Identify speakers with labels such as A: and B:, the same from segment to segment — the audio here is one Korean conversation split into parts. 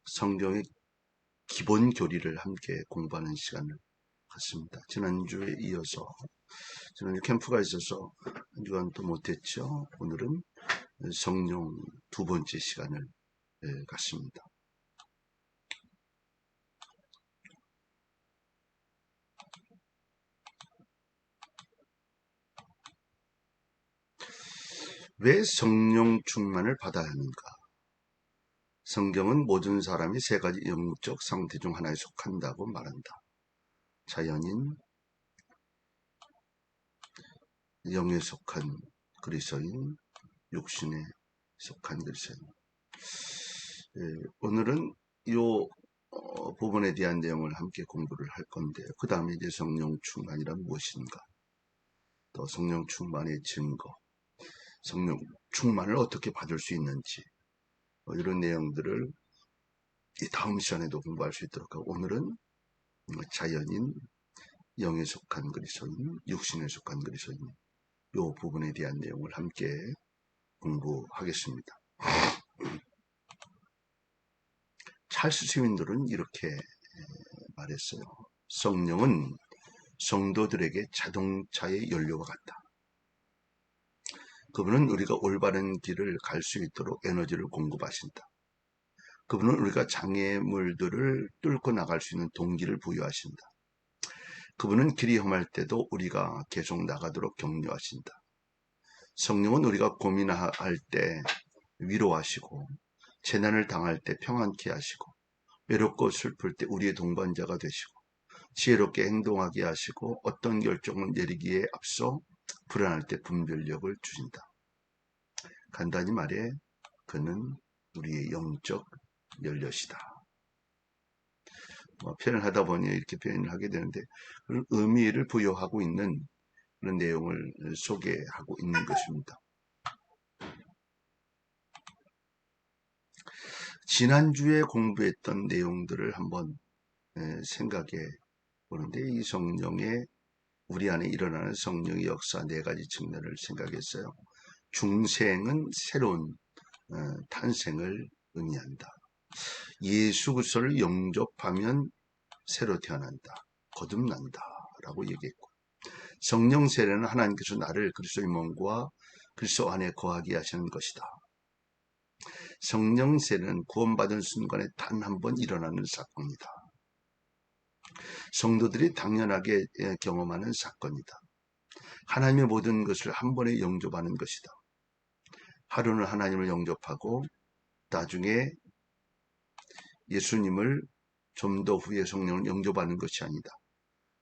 A: 성경의 기본 교리를 함께 공부하는 시간을 갖습니다. 지난주에 이어서 지난주 캠프가 있어서 한 주간 또 못했죠. 오늘은 성령 두 번째 시간을 갖습니다. 왜 성령 충만을 받아야 하는가? 성경은 모든 사람이 세 가지 영적 상태 중 하나에 속한다고 말한다. 자연인, 영에 속한 그리스도인, 육신에 속한 그리스도인. 오늘은 이 부분에 대한 내용을 함께 공부를 할 건데요. 그 다음에 이제 성령 충만이란 무엇인가? 또 성령 충만의 증거, 성령 충만을 어떻게 받을 수 있는지 이런 내용들을 이 다음 시간에도 공부할 수 있도록 하고, 오늘은 자연인, 영에 속한 그리스도인, 육신에 속한 그리스도인 이 부분에 대한 내용을 함께 공부하겠습니다. 찰스 스윈들은 이렇게 말했어요. 성령은 성도들에게 자동차의 연료와 같다. 그분은 우리가 올바른 길을 갈 수 있도록 에너지를 공급하신다. 그분은 우리가 장애물들을 뚫고 나갈 수 있는 동기를 부여하신다. 그분은 길이 험할 때도 우리가 계속 나가도록 격려하신다. 성령은 우리가 고민할 때 위로하시고, 재난을 당할 때 평안케 하시고, 외롭고 슬플 때 우리의 동반자가 되시고, 지혜롭게 행동하게 하시고, 어떤 결정을 내리기에 앞서 불안할 때 분별력을 주신다. 간단히 말해 그는 우리의 영적 연료시다. 표현을 하다 보니 이렇게 표현을 하게 되는데, 그런 의미를 부여하고 있는 그런 내용을 소개하고 있는 것입니다. 지난주에 공부했던 내용들을 한번 생각해 보는데, 이 성령의 우리 안에 일어나는 성령의 역사 네 가지 측면을 생각했어요. 중생은 새로운 탄생을 의미한다. 예수 그리스도를 영접하면 새로 태어난다. 거듭난다. 라고 얘기했고, 성령 세례는 하나님께서 나를 그리스도의 몸과 그리스도 안에 거하게 하시는 것이다. 성령 세례는 구원받은 순간에 단 한 번 일어나는 사건이다. 성도들이 당연하게 경험하는 사건이다. 하나님의 모든 것을 한 번에 영접하는 것이다. 하루는 하나님을 영접하고 나중에 예수님을 좀 더 후에 성령을 영접하는 것이 아니다.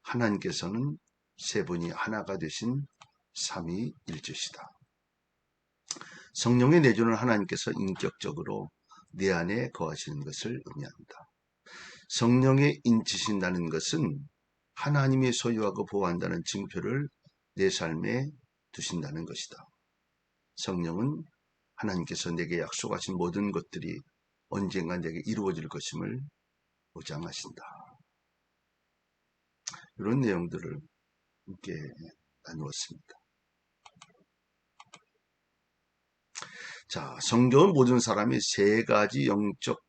A: 하나님께서는 세 분이 하나가 되신 삼위일체시다. 성령의 내주는 하나님께서 인격적으로 내 안에 거하시는 것을 의미한다. 성령에 인치신다는 것은 하나님이 소유하고 보호한다는 증표를 내 삶에 두신다는 것이다. 성령은 하나님께서 내게 약속하신 모든 것들이 언젠가 내게 이루어질 것임을 보장하신다. 이런 내용들을 함께 나누었습니다. 자, 성경은 모든 사람이 세 가지 영적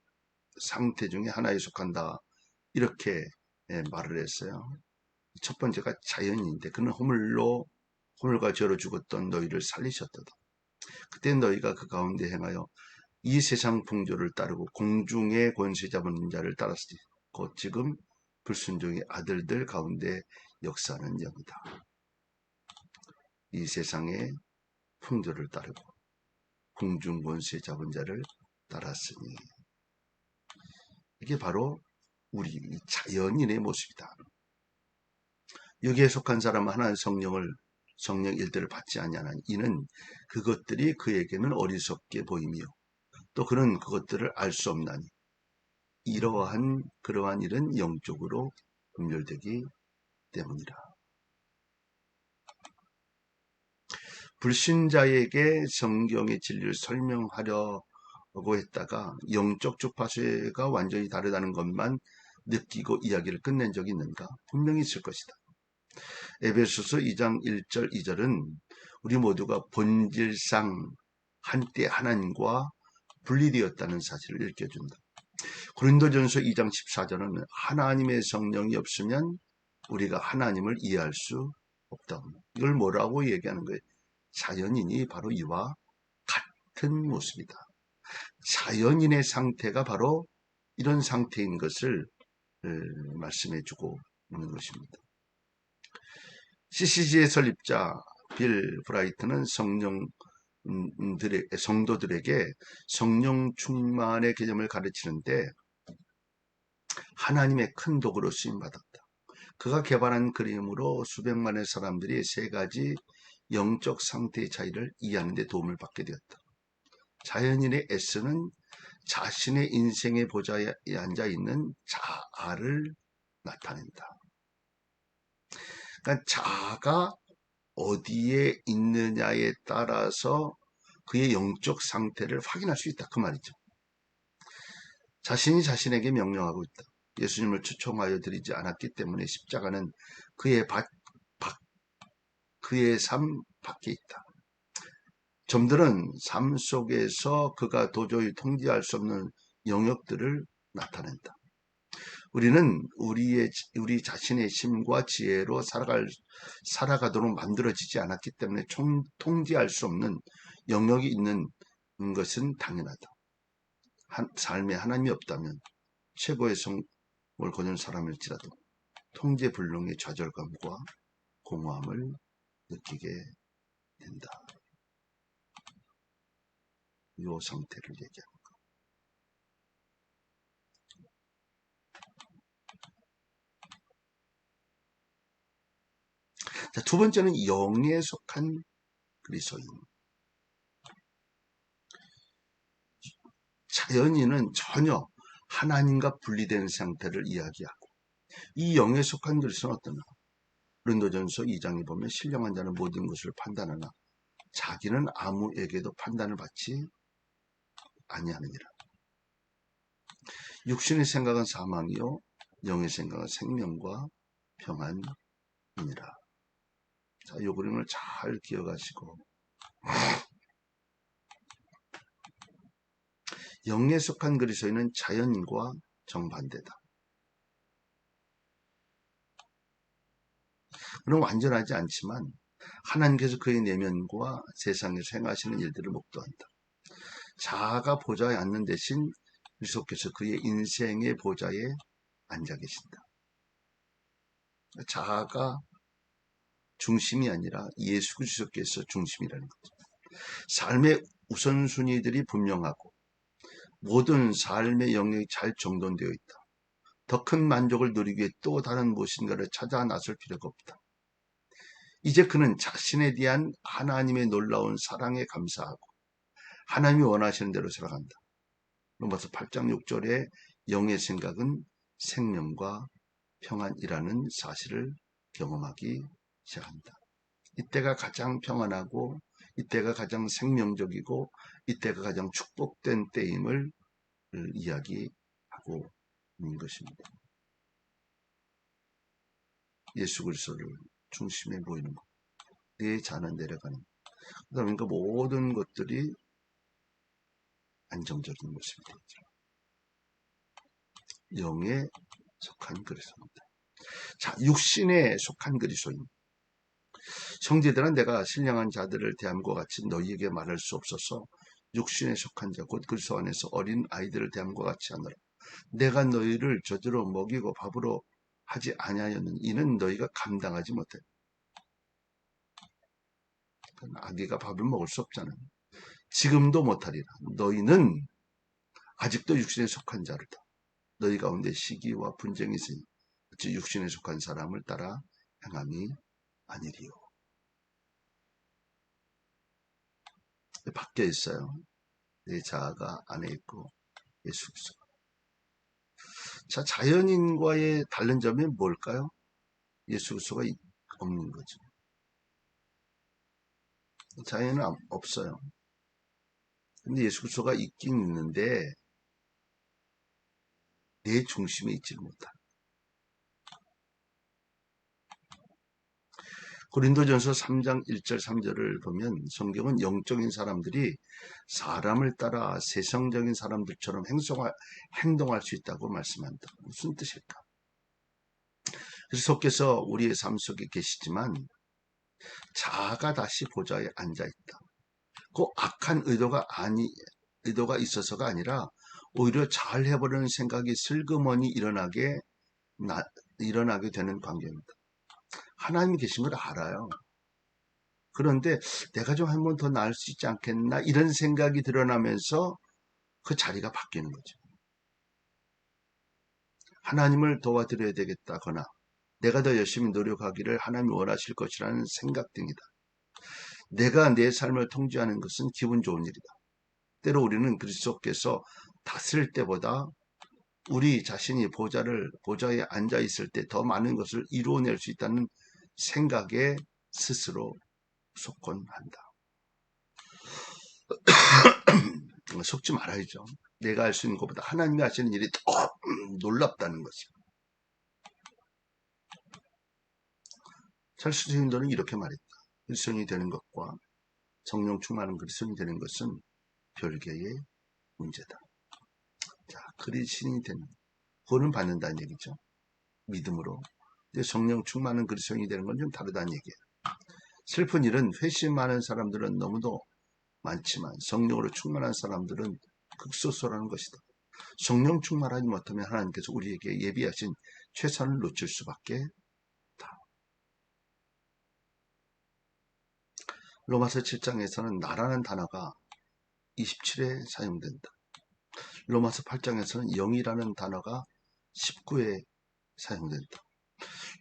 A: 상태 중에 하나에 속한다. 이렇게 말을 했어요. 첫 번째가 자연인인데, 그는 허물과 죄로 죽었던 너희를 살리셨도다. 그때 너희가 그 가운데 행하여 이 세상 풍조를 따르고 공중의 권세 잡은 자를 따랐으니 곧 지금 불순종의 아들들 가운데 역사하는 영이다. 이 세상의 풍조를 따르고 공중 권세 잡은 자를 따랐으니, 이게 바로 우리 자연인의 모습이다. 여기에 속한 사람은 하나의 성령 일들을 받지 아니하나니 이는 그것들이 그에게는 어리석게 보이며 또 그는 그것들을 알 수 없나니 그러한 일은 영적으로 분별되기 때문이라. 불신자에게 성경의 진리를 설명하려고 했다가 영적 주파수가 완전히 다르다는 것만 느끼고 이야기를 끝낸 적이 있는가? 분명히 있을 것이다. 에베소서 2장 1절 2절은 우리 모두가 본질상 한때 하나님과 분리되었다는 사실을 일깨준다. 고린도전서 2장 14절은 하나님의 성령이 없으면 우리가 하나님을 이해할 수 없다. 이걸 뭐라고 얘기하는 거예요? 자연인이 바로 이와 같은 모습이다. 자연인의 상태가 바로 이런 상태인 것을 말씀해주고 있는 것입니다. CCG의 설립자 빌 브라이트는 성도들에게 성령 충만의 개념을 가르치는데 하나님의 큰 도구로 쓰임받았다. 그가 개발한 그림으로 수백만의 사람들이 세 가지 영적 상태의 차이를 이해하는 데 도움을 받게 되었다. 자연인의 S는 자신의 인생의 보좌에 앉아있는 자아를 나타낸다. 그러니까 자아가 어디에 있느냐에 따라서 그의 영적 상태를 확인할 수 있다. 그 말이죠. 자신이 자신에게 명령하고 있다. 예수님을 추종하여 드리지 않았기 때문에 십자가는 그의 삶 밖에 있다. 점들은 삶 속에서 그가 도저히 통제할 수 없는 영역들을 나타낸다. 우리는 우리 자신의 힘과 지혜로 살아가도록 만들어지지 않았기 때문에 통제할 수 없는 영역이 있는 것은 당연하다. 삶에 하나님이 없다면 최고의 성을 거둔 사람일지라도 통제불능의 좌절감과 공허함을 느끼게 된다. 이 상태를 얘기합니다. 자, 두 번째는 영에 속한 그리스도인. 자연인은 전혀 하나님과 분리된 상태를 이야기하고 이 영에 속한 그리스도는 어떠냐? 고린도전서 2장에 보면 신령한 자는 모든 것을 판단하나 자기는 아무에게도 판단을 받지 아니하느니라. 육신의 생각은 사망이요 영의 생각은 생명과 평안이니라. 자, 이 그림을 잘 기억하시고 영에 속한 그리스도인은 자연인과 정반대다. 그는 완전하지 않지만 하나님께서 그의 내면과 세상에서 행하시는 일들을 목도한다. 자아가 보좌에 앉는 대신 그리스도께서 그의 인생의 보좌에 앉아 계신다. 자아가 중심이 아니라 예수 그리스도께서 중심이라는 거죠. 삶의 우선순위들이 분명하고 모든 삶의 영역이 잘 정돈되어 있다. 더 큰 만족을 누리기 위해 또 다른 무엇인가를 찾아 나설 필요가 없다. 이제 그는 자신에 대한 하나님의 놀라운 사랑에 감사하고 하나님이 원하시는 대로 살아간다. 로마서 8장 6절에 영의 생각은 생명과 평안이라는 사실을 경험하기 시작한다. 이때가 가장 평안하고 이때가 가장 생명적이고 이때가 가장 축복된 때임을 이야기하고 있는 것입니다. 예수 그리스도를 중심에 모이는 것. 내 자는 내려가는 것. 그러니까 모든 것들이 안정적인 모습이 되죠. 영에 속한 그리스도입니다. 자, 육신에 속한 그리스도인. 형제들아 내가 신령한 자들을 대함과 같이 너희에게 말할 수 없어서 육신에 속한 자 곧 그리스도 안에서 어린 아이들을 대함과 같이 하노라. 내가 너희를 저주로 먹이고 밥으로 하지 아니하였느니 이는 너희가 감당하지 못해. 아기가 밥을 먹을 수 없잖아요. 지금도 못하리라. 너희는 아직도 육신에 속한 자르다. 너희 가운데 시기와 분쟁이 있으니 어찌 육신에 속한 사람을 따라 행함이 아니리요. 밖에 있어요. 내 자아가 안에 있고 예수 그리스도. 자, 자연인과의 다른 점이 뭘까요? 예수 그리스도가 없는 거죠. 자연은 없어요. 근데 예수 그리스도가 있긴 있는데 내 중심에 있지를 못한다. 고린도전서 3장 1절 3절을 보면 성경은 영적인 사람들이 사람을 따라 세상적인 사람들처럼 행동할 수 있다고 말씀한다. 무슨 뜻일까? 그리스도께서 우리의 삶 속에 계시지만 자아가 다시 보좌에 앉아 있다. 그 악한 의도가 있어서가 아니라 오히려 잘 해보려는 생각이 슬그머니 일어나게 되는 관계입니다. 하나님이 계신 걸 알아요. 그런데 내가 좀 한 번 더 나을 수 있지 않겠나 이런 생각이 드러나면서 그 자리가 바뀌는 거죠. 하나님을 도와드려야 되겠다거나 내가 더 열심히 노력하기를 하나님이 원하실 것이라는 생각 등이다. 내가 내 삶을 통제하는 것은 기분 좋은 일이다. 때로 우리는 그리스도께서 다스릴 때보다 우리 자신이 보좌에 앉아 있을 때 더 많은 것을 이루어낼 수 있다는 생각에 스스로 속건한다. 속지 말아야죠. 내가 할 수 있는 것보다 하나님이 하시는 일이 더 놀랍다는 것이죠. 찰스 스윈도는 이렇게 말했다. 그리스도인이 되는 것과 성령 충만한 그리스도인이 되는 것은 별개의 문제다. 자, 그리스도인이 되는 구원은 받는다는 얘기죠. 믿음으로. 근데 성령 충만한 그리스도인이 되는 건 좀 다르다는 얘기예요. 슬픈 일은 회심 많은 사람들은 너무도 많지만 성령으로 충만한 사람들은 극소수라는 것이다. 성령 충만하지 못하면 하나님께서 우리에게 예비하신 최선을 놓칠 수밖에 없다. 로마서 7장에서는 나라는 단어가 27회 사용된다. 로마서 8장에서는 영이라는 단어가 19회 사용된다.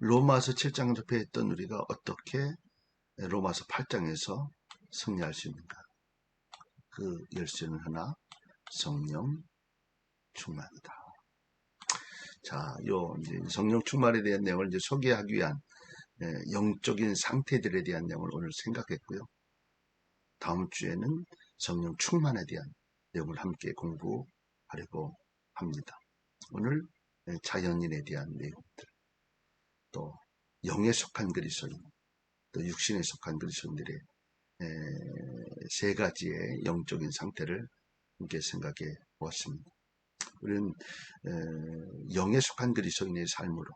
A: 로마서 7장을 접해했던 우리가 어떻게 로마서 8장에서 승리할 수 있는가? 그 열쇠는 하나, 성령 충만이다. 자, 이제 성령 충만에 대한 내용을 이제 소개하기 위한 영적인 상태들에 대한 내용을 오늘 생각했고요. 다음 주에는 성령 충만에 대한 내용을 함께 공부하려고 합니다. 오늘 자연인에 대한 내용들, 또 영에 속한 그리스도인, 또 육신에 속한 그리스도인들의 세 가지의 영적인 상태를 함께 생각해 보았습니다. 우리는 영에 속한 그리스도인의 삶으로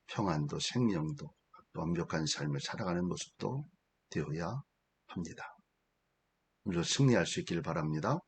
A: 평안도 생명도 완벽한 삶을 살아가는 모습도 되어야 합니다. 오늘 승리할 수 있기를 바랍니다.